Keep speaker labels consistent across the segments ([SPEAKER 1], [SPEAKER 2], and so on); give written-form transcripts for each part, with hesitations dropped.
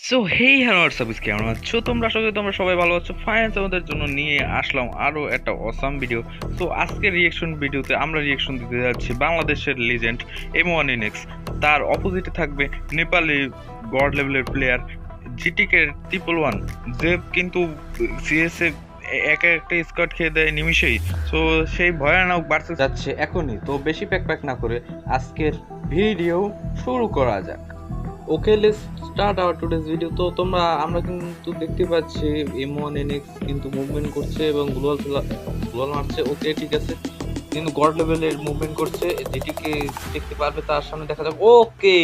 [SPEAKER 1] So hey hello WhatsApp কেমন আছো তোমরা? আশা করি তোমরা সবাই ভালো আছো। ফাইনালি তোমাদের জন্য নিয়ে আসলাম আরো একটা অসাম ভিডিও। সো আজকের রিয়েকশন ভিডিওতে আমরা রিয়েকশন দিতে যাচ্ছি বাংলাদেশের লিজেন্ড M1NX। তার অপোজিটে থাকবে নেপালি গড লেভেলের প্লেয়ার জিটিকে 111, যে কিন্তু সিএসএ একা একটা স্কোয়াড খেয়ে দেয় নিমিশেই। সো সেই ভয়ানক ভার্সেস
[SPEAKER 2] যাচ্ছে এখনই। তো বেশি প্যাক না করে আজকের ভিডিও শুরু করা যাক। Okay, let's start our today's video. তো আমরা কিন্তু দেখতে পাচ্ছি M1NX কিন্তু মুভমেন্ট করছে এবং গ্লোয়াল মারছে। ওকে, ঠিক আছে, কিন্তু গড লেভেলের মুভমেন্ট করছে। যেটিকে দেখতে পারবে তার সামনে দেখা যাক। ওকে,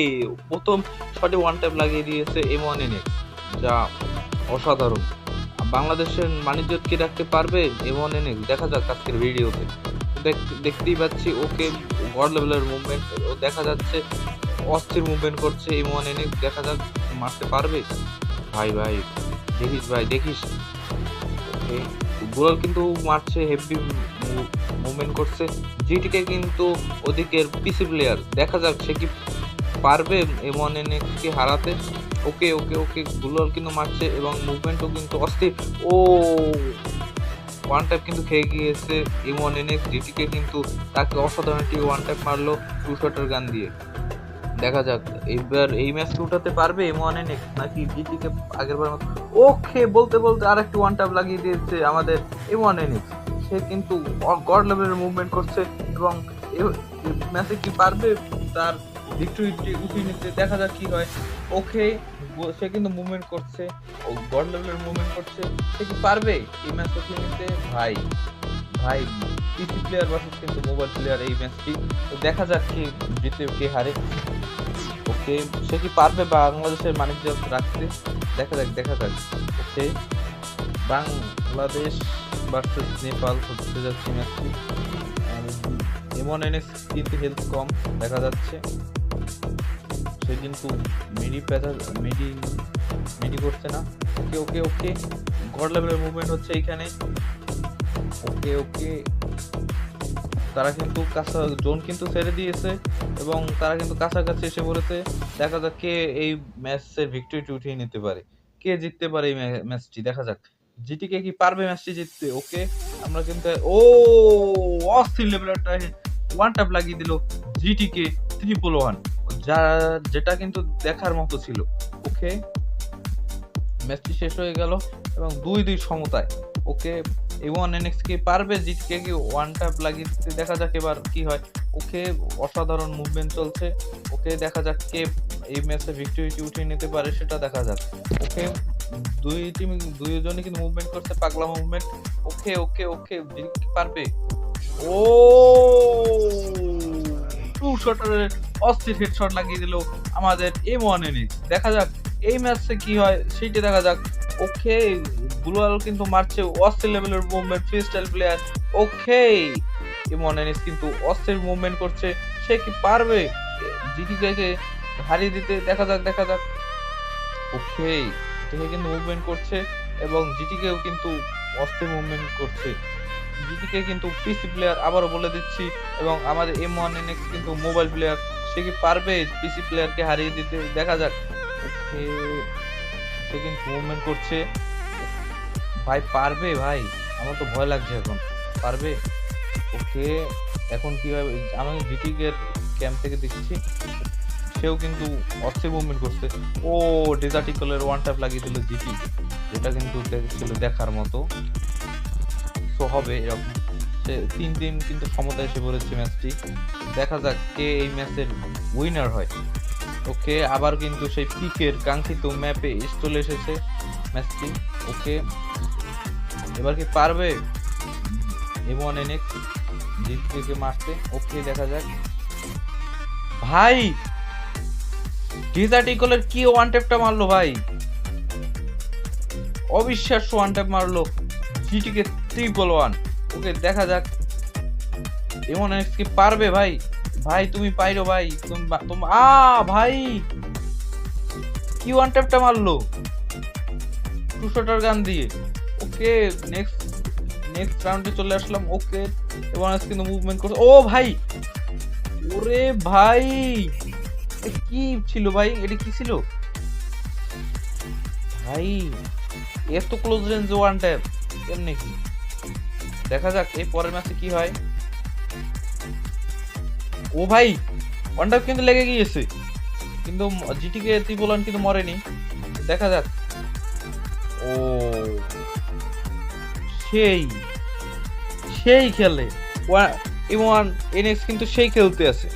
[SPEAKER 2] প্রথম শটে ওয়ান ট্যাপ লাগিয়ে দিয়েছে M1NX, যা অসাধারণ। বাংলাদেশের মানিজ্য কি রাখতে পারবে M1NX? দেখা যাক আজকের ভিডিওতে। দেখতেই পাচ্ছি ওকে গড লেভেলের মুভমেন্ট ও দেখা যাচ্ছে, অস্থির মুভমেন্ট করছে M1NX। দেখা যাক মারতে পারবে। ভাই দেখিস। ওকে, গোলাল কিন্তু মারছে, হেভি মুভমেন্ট করছে। জিটিকে কিন্তু ওদিকের পিসি প্লেয়ার, দেখা যাক সে কি পারবে M1NX কে হারাতে। ওকে ওকে ওকে গোলাল কিন্তু মারছে এবং মুভমেন্টও কিন্তু অস্থির। ও, ওয়ান ট্যাপ কিন্তু খেয়ে গিয়েছে M1NX। জিটিকে কিন্তু তাকে অসাধারণ একটি ওয়ান ট্যাপ মারলো টু শটার গান দিয়ে। দেখা যাক এইবার এই ম্যাচটা উঠাতে পারবে M1NX নাকি জিটিকে আগের বার। ওকে, বলতে আর একটি ওয়ান ট্যাপ লাগিয়ে দিয়েছে আমাদের M1NX। সে কিন্তু গড লেভেলের মুভমেন্ট করছে এবং ম্যাচে কি পারবে তার ভিক্টরিটি উঠিয়ে নিতে। দেখা যাক কি হয়। ওকে, সে কিন্তু মুভমেন্ট করছে, ও গড লেভেলের মুভমেন্ট করছে। সে কি পারবে এই ম্যাচ উঠিয়ে নিতে? ভাই পিসি প্লেয়ার ভার্সেস কিন্তু মোবাইল প্লেয়ার এই ম্যাচটি। তো দেখা যাক কি জিতে কে হারে। ওকে, সে কি পারবে বাংলাদেশের মানিজ্য রাখতে? দেখা যাক। ওকে, বাংলাদেশ ভার্সেস নেপাল হতে যাচ্ছে ম্যাচটি। M1NX কিন্তু হেলথ কম দেখা যাচ্ছে, সে কিন্তু মেডি করছে না। ওকে ওকে ওকে গড লেভেলের মুভমেন্ট হচ্ছে এইখানে। ওকে ওকে, তারা কিন্তু জোন কিন্তু ছেড়ে দিয়েছে এবং তারা কিন্তু কাছাকাছি এসে পড়েছে। দেখা যাক কে এই ম্যাচের ভিক্টরিটি উঠিয়ে নিতে পারে, কে জিততে পারে এই ম্যাচটি। দেখা যাক জিটিকে কি পারবে ম্যাচটি জিততে। ওকে, আমরা কিন্তু অস্থির লেভেলের একটা ওয়ান ট্যাপ লাগিয়ে দিল জিটিকে 111, যেটা কিন্তু দেখার মতো ছিল। ওকে, ম্যাচটি শেষ হয়ে গেল এবং 2-2 সমতায়। ওকে, M1NX কে পারবে জিতকে কি ওয়ান ট্যাপ লাগিয়ে দিতে? দেখা যাক এবার কি হয়। ওকে, অসাধারণ মুভমেন্ট চলছে। ওকে, দেখা যাক কে এই ম্যাচে ভিক্টরিটি উঠিয়ে নিতে পারে, সেটা দেখা যাক। ওকে, দুইজনই কিন্তু মুভমেন্ট করছে, পাগলা মুভমেন্ট। ওকে ওকে ওকে পারবে। ও, টু শটারের অস্থির হেডশট লাগিয়ে দিল আমাদের M1NX। দেখা যাক এই ম্যাচে কি হয় সেইটা দেখা যাক। ওকে, গ্লোয়াল কিন্তু মারছে, অস্থির লেভেলের মুভমেন্ট, ফ্রি স্টাইল প্লেয়ার। ওকে, M1NX কিন্তু অস্থির মুভমেন্ট করছে। সে কি পারবে জিটিকে হারিয়ে দিতে? দেখা যাক। ওকে, জিটিকে কিন্তু মুভমেন্ট করছে এবং জিটিকেও কিন্তু অস্থির মুভমেন্ট করছে। জিটিকে কিন্তু পিসি প্লেয়ার, আবারও বলে দিচ্ছি, এবং আমাদের M1NX কিন্তু মোবাইল প্লেয়ার। সে কি পারবে পিসি প্লেয়ারকে হারিয়ে দিতে? দেখা যাক। ওকে, সে কিন্তু মুভমেন্ট করছে। ভাই পারবে? ভাই আমার তো ভয় লাগছে এখন, পারবে? ওকে, এখন কি হবে আমি জিটিকে ক্যাম্প থেকে দেখছি, সেও কিন্তু অস্থির মুভমেন্ট করছে। ও, ডেজার্ট ইগলের ওয়ান ট্যাপ লাগিয়ে দিল জিটি, যেটা কিন্তু ছিল দেখার মতো। তো হবে এরকম 3-3 কিন্তু সমতা এসে পড়েছে ম্যাচটি। দেখা যাক কে এই ম্যাচের উইনার হয়। ওকে, আবার কিন্তু সেই পিকের কাঙ্ক্ষিত ম্যাপে চলে এসেছে ম্যাচটি। ওকে, এবার কি পারবে M1NX জিটিকে মারতে? ওকে, দেখা যাক। ভাই ডেজার্ট ইগলের কি ওয়ান ট্যাপটা মারলো ভাই, অবিশ্বাস্য ওয়ান ট্যাপ মারলো জিটিকে 111। ওকে, দেখা যাক M1NX কি পারবে? ভাই তুমি পাইরো ভাই, তুমি ভাই কি ওয়ান ট্যাপটা মারলো টু শটার গান দিয়ে। ওকে, নেক্সট রাউন্ডে চলে আসলাম। ওকে, M1NX কিন্তু মুভমেন্ট করছে। ও ভাই, ওরে ভাই কি ছিল ভাই, এটা কি ছিল? ভাই এত ক্লোজ রেঞ্জ ওয়ান ট্যাপ এমনি কি, দেখা যাক এই পরের ম্যাচে কি হয়। ও ভাই ওয়ান ট্যাপ কিন্তু লেগে গিয়েছে, কিন্তু জিটিকে ত্রিপোলান কিন্তু মরেনি, দেখা যাক। ও সেই সেই খেলে ইমন এনএক্স কিন্তু সেই খেলতে আছে।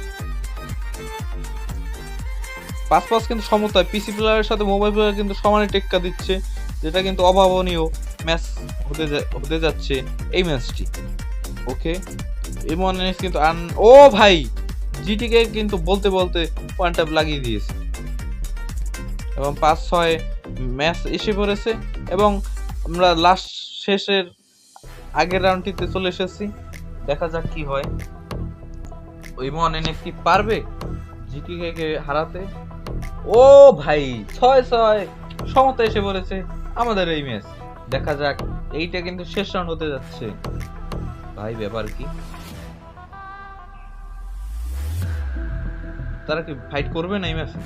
[SPEAKER 2] 5-5 কিন্তু সমতায় পিসি প্লেয়ারের সাথে মোবাইল প্লেয়ার কিন্তু সমানে টেক্কা দিচ্ছে, যেটা কিন্তু অভাবনীয় ম্যাচ হতে যাচ্ছে এই ম্যাচটি। ওকে ইমন এনএক্স কিন্তু ও ভাই জিটিকে কিন্তু বলতে বলতে ওয়ান ট্যাপ লাগিয়ে দিয়েছে এবং 5-6 ম্যাচ এসে পড়েছে এবং আমরা লাস্ট শেষের আগের রাউন্ডটিতে চলে এসেছি। দেখা যাক কি হয়, ইমন এনএক্স কি পারবে জিটিকে হারাতে। ও ভাই 6-6 সমতা এসে পড়েছে আমাদের এই ম্যাচ। দেখা যাক এইটা কিন্তু শেষ রাউন্ড হতে যাচ্ছে। ভাই ব্যাপার কি, তারা কি ফাইট করবে না এই ম্যাচে?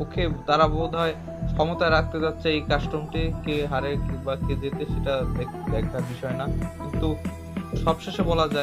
[SPEAKER 2] ওকে তারা বোধহয় ক্ষমতায় রাখতে যাচ্ছে এই কাস্টমটি, কে হারে বা কে জেতে সেটা দেখার বিষয় না, কিন্তু সবশেষে বলা যায়